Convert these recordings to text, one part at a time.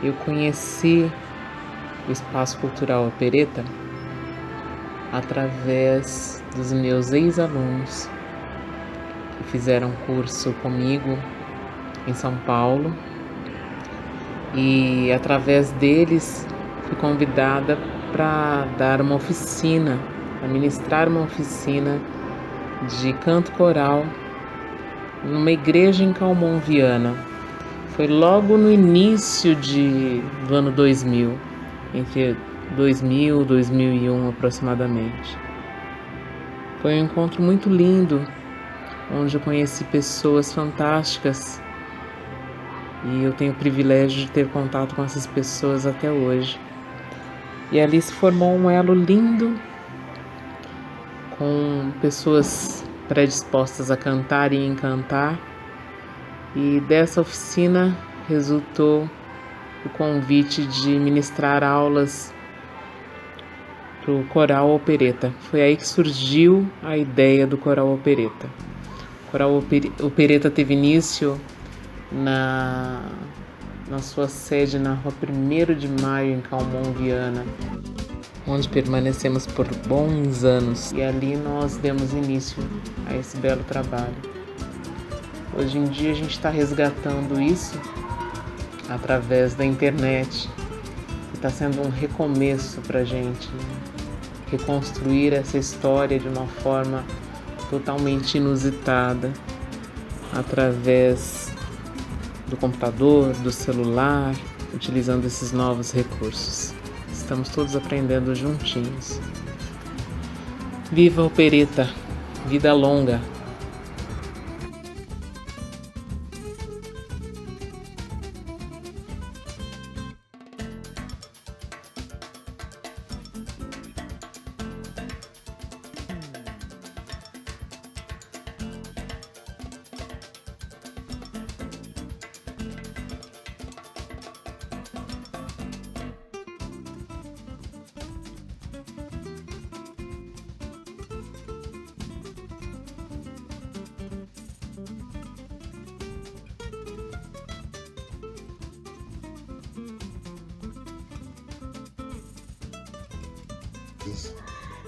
Eu conheci o Espaço Cultural Opereta através dos meus ex-alunos que fizeram curso comigo em São Paulo, e através deles fui convidada para dar uma oficina, para ministrar uma oficina de canto coral numa igreja em Calmon, Viana. Foi logo no início do ano 2000, entre 2000 e 2001 aproximadamente. Foi um encontro muito lindo, onde eu conheci pessoas fantásticas e eu tenho o privilégio de ter contato com essas pessoas até hoje. E ali se formou um elo lindo, com pessoas predispostas a cantar e encantar, e dessa oficina resultou o convite de ministrar aulas para o Coral Opereta. Foi aí que surgiu a ideia do Coral Opereta. O Coral Opereta teve início na sua sede na Rua 1º de Maio, em Calmon, Viana, onde permanecemos por bons anos, e ali nós demos início a esse belo trabalho. Hoje em dia a gente está resgatando isso através da internet, e está sendo um recomeço para a gente, né? Reconstruir essa história de uma forma totalmente inusitada, através do computador, do celular, utilizando esses novos recursos. Estamos todos aprendendo juntinhos. Viva a Opereta! Vida longa!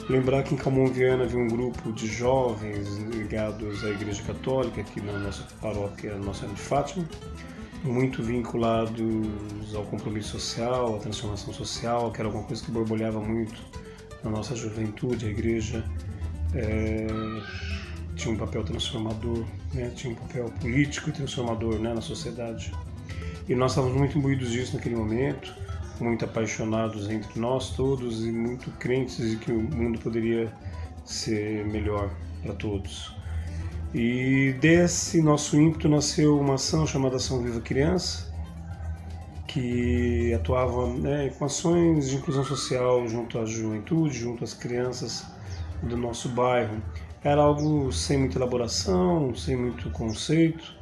Lembrar que em Calmon, Viana havia um grupo de jovens ligados à Igreja Católica, aqui na nossa paróquia Nossa Senhora de Fátima, muito vinculados ao compromisso social, à transformação social, que era alguma coisa que borbulhava muito na nossa juventude. A Igreja tinha um papel transformador, né? Tinha um papel político e transformador, né, na sociedade. E nós estávamos muito imbuídos disso naquele momento, muito apaixonados entre nós todos e muito crentes de que o mundo poderia ser melhor para todos. E desse nosso ímpeto nasceu uma ação chamada Ação Viva Criança, que atuava, né, com ações de inclusão social junto à juventude, junto às crianças do nosso bairro. Era algo sem muita elaboração, sem muito conceito,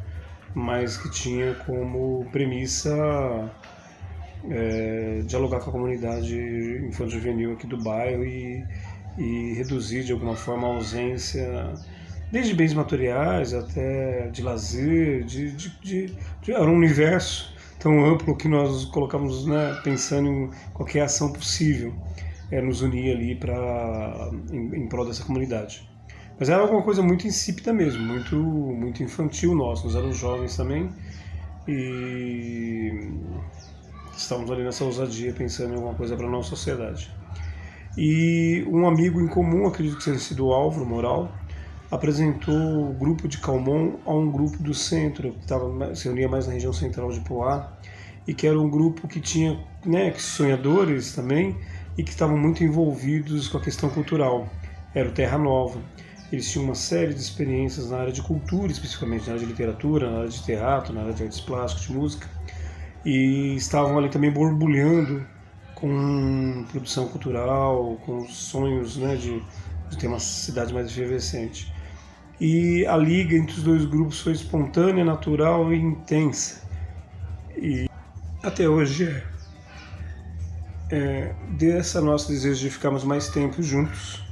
mas que tinha como premissa dialogar com a comunidade infanto-juvenil aqui do bairro e reduzir de alguma forma a ausência, desde bens materiais até de lazer, era um universo tão amplo que nós colocamos, né, pensando em qualquer ação possível, nos unir ali em prol dessa comunidade. Mas era alguma coisa muito insípida mesmo, muito infantil nós éramos jovens também, e estávamos ali nessa ousadia pensando em alguma coisa para a nossa sociedade. E um amigo em comum, acredito que tenha sido o Álvaro Moral, apresentou o grupo de Calmon a um grupo do centro, que se reunia mais na região central de Poá, e que era um grupo que tinha, né, sonhadores também, e que estavam muito envolvidos com a questão cultural. Era o Terra Nova. Eles tinham uma série de experiências na área de cultura, especificamente na área de literatura, na área de teatro, na área de artes plásticas, de música, e estavam ali também borbulhando com produção cultural, com sonhos, né, de ter uma cidade mais efervescente. E a liga entre os dois grupos foi espontânea, natural e intensa. E até hoje desse nosso desejo de ficarmos mais tempo juntos.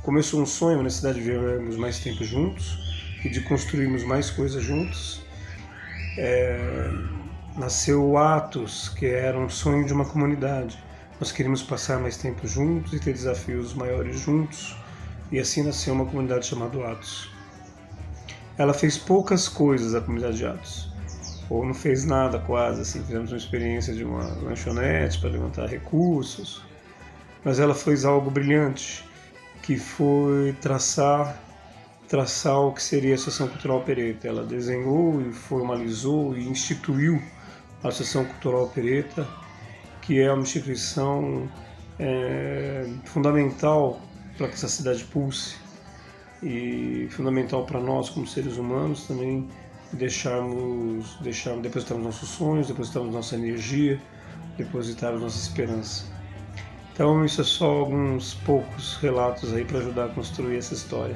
Começou um sonho, uma necessidade de vivermos mais tempo juntos e de construirmos mais coisas juntos. nasceu o Atos, que era um sonho de uma comunidade. Nós queríamos passar mais tempo juntos e ter desafios maiores juntos, e assim nasceu uma comunidade chamada Atos. Ela fez poucas coisas, a comunidade de Atos, ou não fez nada quase, assim. Fizemos uma experiência de uma lanchonete para levantar recursos, mas ela fez algo brilhante, que foi traçar o que seria a Associação Cultural Opereta. Ela desenhou e formalizou e instituiu a Associação Cultural Opereta, que é uma instituição fundamental para que essa cidade pulse e fundamental para nós como seres humanos também depositarmos nossos sonhos, depositarmos nossa energia, depositarmos nossa esperança. Então isso é só alguns poucos relatos aí para ajudar a construir essa história.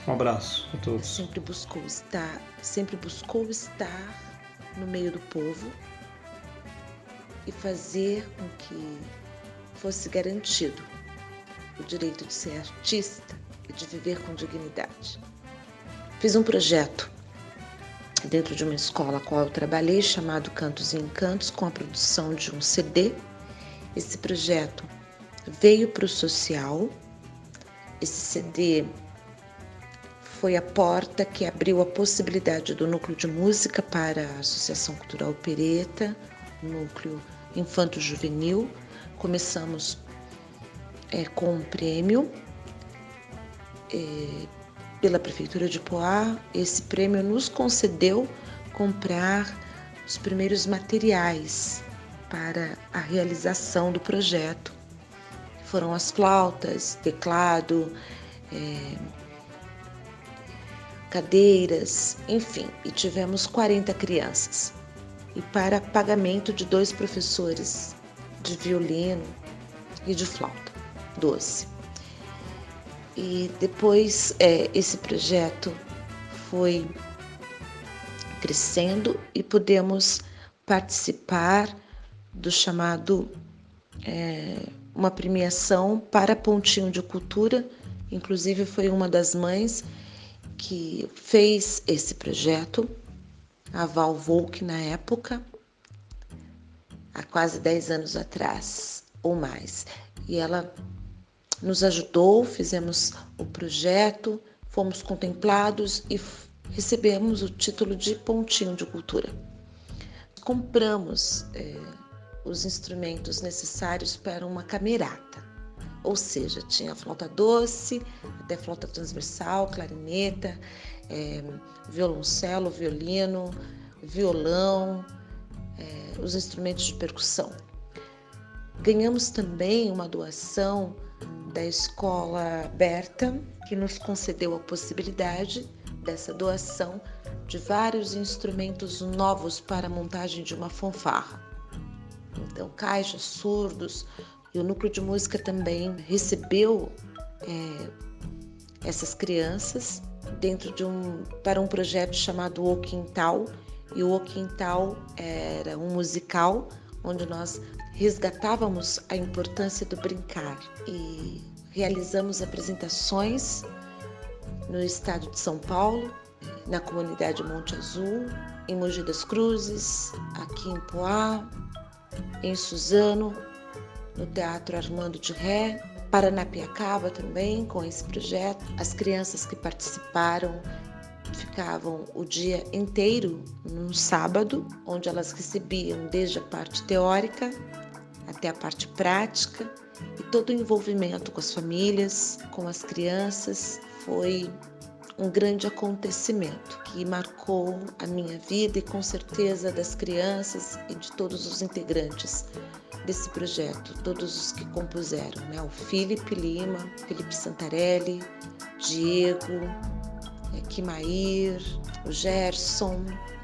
Um abraço a todos. Sempre buscou estar no meio do povo e fazer com que fosse garantido o direito de ser artista e de viver com dignidade. Fiz um projeto dentro de uma escola a qual eu trabalhei, chamado Cantos e Encantos, com a produção de um CD. Esse projeto veio para o social. Esse CD foi a porta que abriu a possibilidade do Núcleo de Música para a Associação Cultural Opereta, Núcleo Infanto-Juvenil. Começamos com um prêmio pela Prefeitura de Poá. Esse prêmio nos concedeu comprar os primeiros materiais para a realização do projeto. Foram as flautas, teclado, cadeiras, enfim, e tivemos 40 crianças. E para pagamento de 2 professores de violino e de flauta doce. E depois esse projeto foi crescendo e pudemos participar do chamado uma premiação para Pontinho de Cultura. Inclusive foi uma das mães que fez esse projeto, a Val Volk, na época, há quase 10 anos atrás ou mais. E ela nos ajudou, fizemos o projeto, fomos contemplados e recebemos o título de Pontinho de Cultura. Compramos os instrumentos necessários para uma camerata, ou seja, tinha flauta doce, até flauta transversal, clarineta, violoncelo, violino, violão, os instrumentos de percussão. Ganhamos também uma doação da Escola Berta, que nos concedeu a possibilidade dessa doação de vários instrumentos novos para a montagem de uma fanfarra. Então, caixas, surdos, e o Núcleo de Música também recebeu essas crianças para um projeto chamado O Quintal. E o Quintal era um musical onde nós resgatávamos a importância do brincar e realizamos apresentações no estado de São Paulo, na comunidade Monte Azul, em Mogi das Cruzes, aqui em Poá, em Suzano, no Teatro Armando de Ré, Paranapiacaba também com esse projeto. As crianças que participaram ficavam o dia inteiro no sábado, onde elas recebiam desde a parte teórica até a parte prática, e todo o envolvimento com as famílias, com as crianças. Foi um grande acontecimento que marcou a minha vida e com certeza das crianças e de todos os integrantes desse projeto, todos os que compuseram, né? O Felipe Lima, Felipe Santarelli, Diego, Kimair, o Gerson,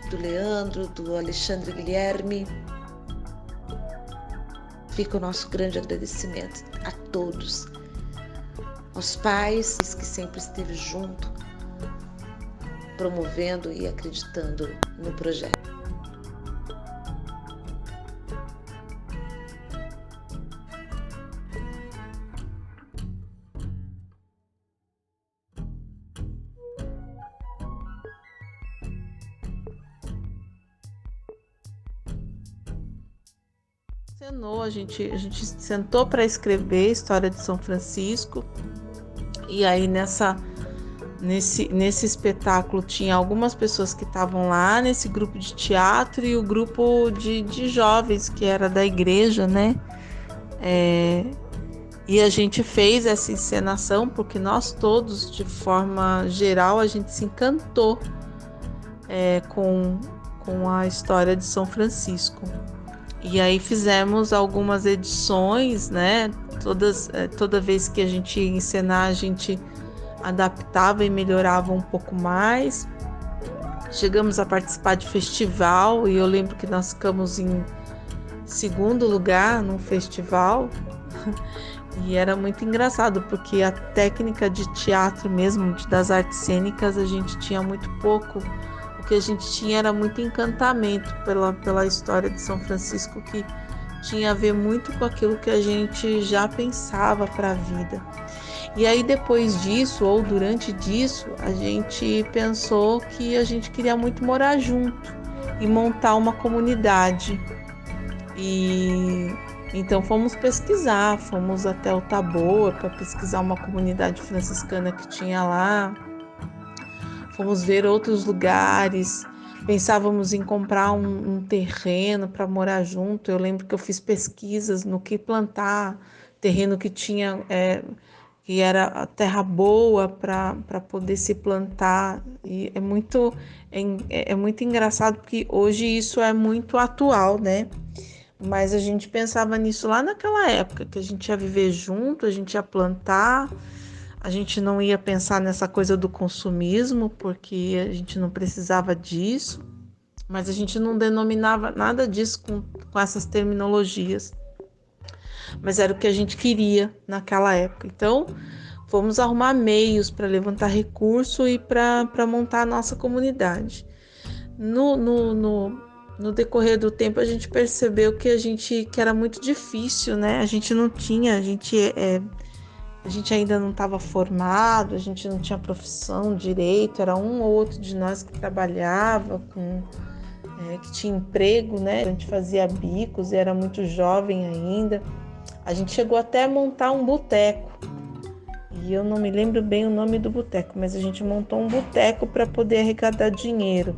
do Leandro, do Alexandre Guilherme. Fica o nosso grande agradecimento a todos, aos pais que sempre esteve junto, promovendo e acreditando no projeto. encenou, a gente sentou para escrever a história de São Francisco, e aí nesse espetáculo tinha algumas pessoas que estavam lá nesse grupo de teatro e o grupo de jovens que era da igreja, né? E a gente fez essa encenação porque nós todos, de forma geral, a gente se encantou com a história de São Francisco. E aí fizemos algumas edições, né? Toda vez que a gente ia encenar, a gente adaptava e melhorava um pouco mais. Chegamos a participar de festival e eu lembro que nós ficamos em segundo lugar num festival. E era muito engraçado, porque a técnica de teatro mesmo, das artes cênicas, a gente tinha muito pouco. O que a gente tinha era muito encantamento pela história de São Francisco, que tinha a ver muito com aquilo que a gente já pensava para a vida. E aí depois disso, ou durante disso, a gente pensou que a gente queria muito morar junto e montar uma comunidade. E então fomos pesquisar, fomos até o Taboa para pesquisar uma comunidade franciscana que tinha lá. Fomos ver outros lugares, pensávamos em comprar um terreno para morar junto. Eu lembro que eu fiz pesquisas no que plantar, terreno que tinha, que era a terra boa para poder se plantar. E é muito engraçado porque hoje isso é muito atual, né? Mas a gente pensava nisso lá naquela época, que a gente ia viver junto, a gente ia plantar, a gente não ia pensar nessa coisa do consumismo, porque a gente não precisava disso, mas a gente não denominava nada disso com essas terminologias. Mas era o que a gente queria naquela época. Então, fomos arrumar meios para levantar recurso e para montar a nossa comunidade. No decorrer do tempo, a gente percebeu que era muito difícil, né? A gente ainda não estava formado, a gente não tinha profissão direito, era um ou outro de nós que trabalhava, que tinha emprego, né? A gente fazia bicos e era muito jovem ainda. A gente chegou até a montar um boteco, e eu não me lembro bem o nome do boteco, mas a gente montou um boteco para poder arrecadar dinheiro.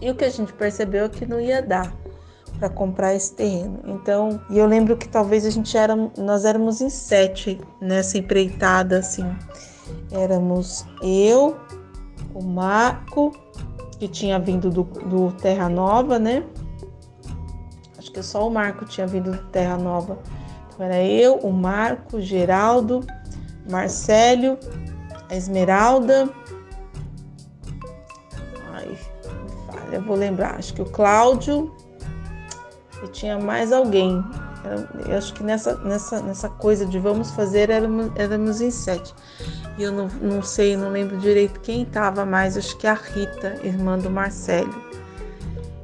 E o que a gente percebeu é que não ia dar para comprar esse terreno. Então, e eu lembro que talvez nós éramos em 7 nessa empreitada, assim. Éramos eu, o Marco, que tinha vindo do Terra Nova, né? Acho que só o Marco tinha vindo do Terra Nova. Então era eu, o Marco, o Geraldo, Marcélio, a Esmeralda. Eu vou lembrar, acho que o Cláudio e tinha mais alguém. Eu acho que nessa coisa de vamos fazer éramos em 7. E eu não sei, não lembro direito quem estava mais, acho que a Rita, irmã do Marcelo.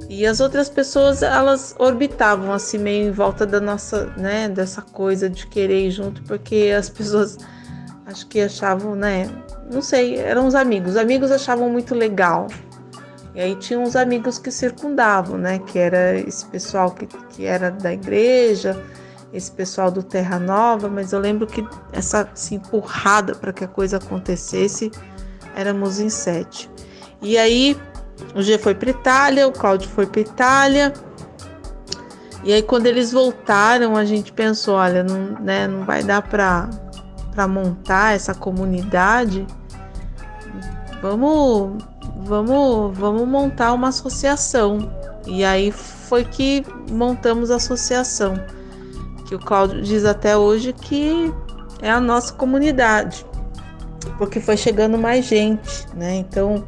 E as outras pessoas, elas orbitavam assim meio em volta da nossa, né, dessa coisa de querer ir junto, porque as pessoas acho que achavam, né, não sei, eram os amigos achavam muito legal. E aí tinha uns amigos que circundavam, né? Que era esse pessoal que era da igreja, esse pessoal do Terra Nova, mas eu lembro que essa empurrada para que a coisa acontecesse, éramos em 7. E aí o G foi para Itália, o Cláudio foi para Itália. E aí quando eles voltaram, a gente pensou, olha, não vai dar para montar essa comunidade. Vamos montar uma associação. E aí foi que montamos a associação, que o Cláudio diz até hoje que é a nossa comunidade, porque foi chegando mais gente, né? Então,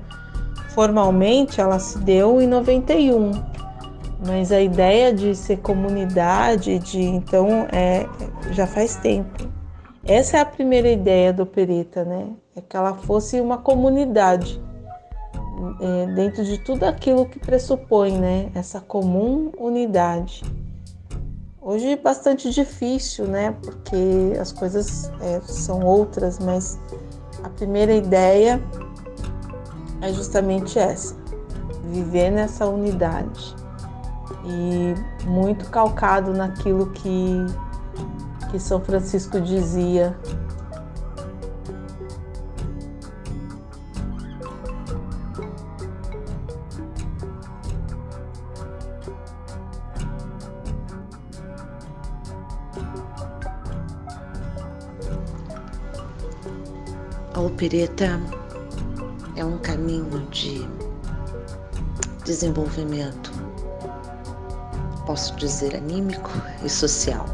formalmente ela se deu em 91, mas a ideia de ser comunidade, então, já faz tempo. Essa é a primeira ideia do Opereta, né? É que ela fosse uma comunidade, dentro de tudo aquilo que pressupõe, né, essa comum unidade. Hoje é bastante difícil, né, porque as coisas são outras, mas a primeira ideia é justamente essa, viver nessa unidade. e muito calcado naquilo que São Francisco dizia. A opereta é um caminho de desenvolvimento, posso dizer, anímico e social.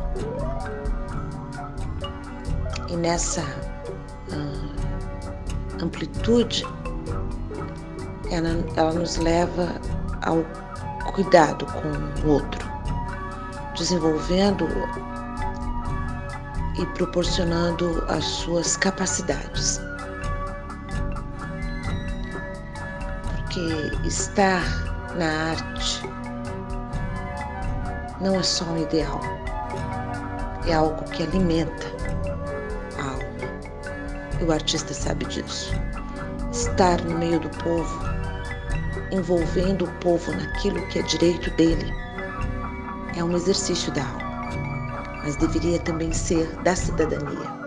E nessa amplitude, ela nos leva ao cuidado com o outro, desenvolvendo e proporcionando as suas capacidades. Porque estar na arte não é só um ideal, é algo que alimenta a alma. E o artista sabe disso. Estar no meio do povo, envolvendo o povo naquilo que é direito dele, é um exercício da alma, mas deveria também ser da cidadania.